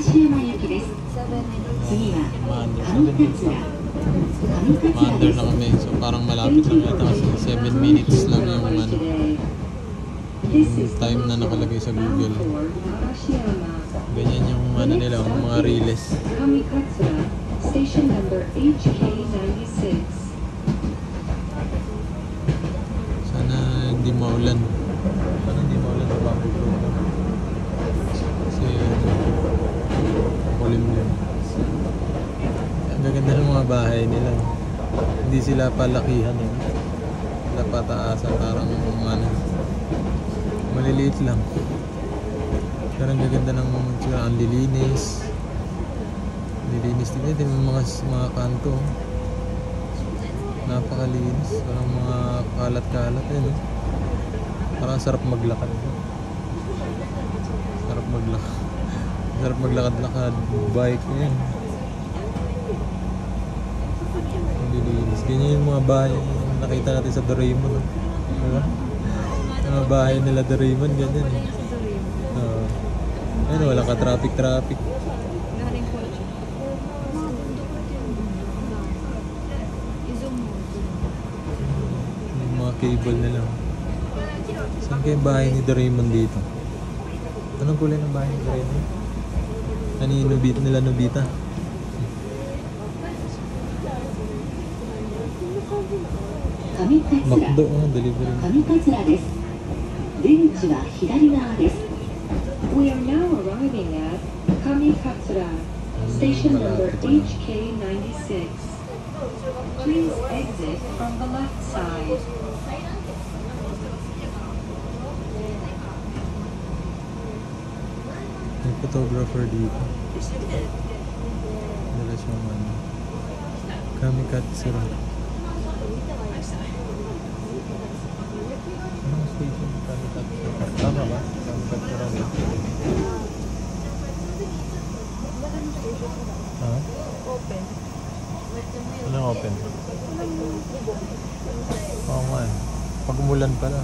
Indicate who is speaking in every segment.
Speaker 1: 山行きです。次は上勝浦。
Speaker 2: Ma-under na kami. So parang malapit lang yata kasi 7 minutes lang yung time na nakalagay sa Google. Ganyan yung nila, yung mga reels.
Speaker 1: Station number HK96.
Speaker 2: Sana hindi maulan. Sana hindi maulan sa Baguio Bro. Kasi kulimlim. Ang gaganda ng mga bahay nila. Hindi sila palakihan eh. Sila pataasan, parang maliliit lang. Pero ang gaganda ng ang lilinis. Lilinis din yung mga kanto. Napakalinis. Walang mga kalat-kalat eh. Parang sarap maglakad. Sarap maglakad. Sarap maglakad-lakad. Bike yan. Lilinis. Ganyan yung mga bahay nakita natin sa Doraemon. Diba? Yung mga bahay nila Doraemon, ganyan eh. Ayun, wala ka traffic. Yung mga cable na lang. Saan kayo bahay ni Doraemon dito? Anong kulay ng bahay ni Doraemon? Ano yung nila Nobita? Makdo, delivery.
Speaker 1: We are now arriving at Kamikatsura, station number HK96. Please exit from the left side.
Speaker 2: May photographer dito. Dala siyang Kamikatsura. Anong station Kamikatsura? Tama ba? Kamikatsura rin. Ha?
Speaker 3: Open.
Speaker 2: Anong open? Oo nga eh. Pag umulan pala.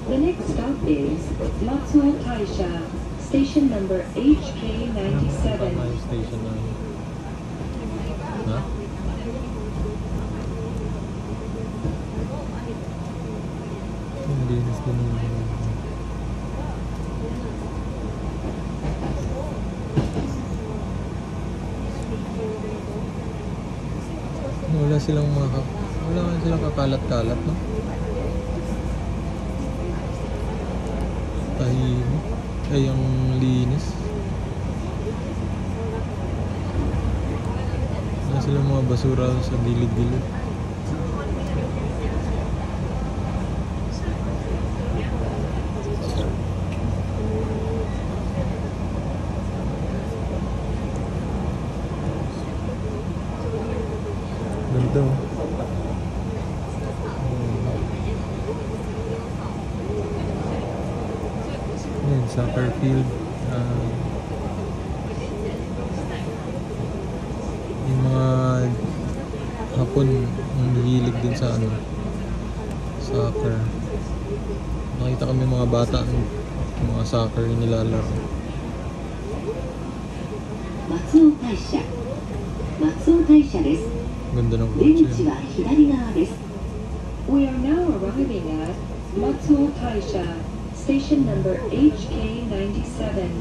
Speaker 1: The next stop is Matsuo Taisha, station number HK97.
Speaker 2: Station na yun. Ha? Hindi na sila. Wala silang kakalat-kalat, no? Tahimik. Ay, ang linis. Wala silang mga basura sa gilid-gilid. Ganito. Ayan, soccer field. Yung mga hapon ang hilig din sa soccer. Nakita kami mga bata mga soccer yung nilalaro.
Speaker 1: Matsuo Taisha desu.
Speaker 2: Ganda ng kotse.
Speaker 1: We are now arriving at Matsuo Taisha, station number HK97.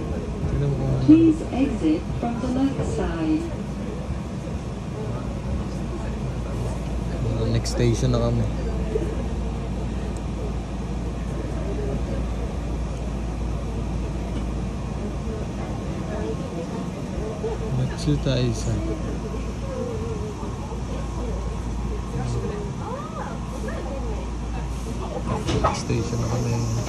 Speaker 1: Please exit from the left side.
Speaker 2: Next station na kami. Matsuo Taisha. Station na kami.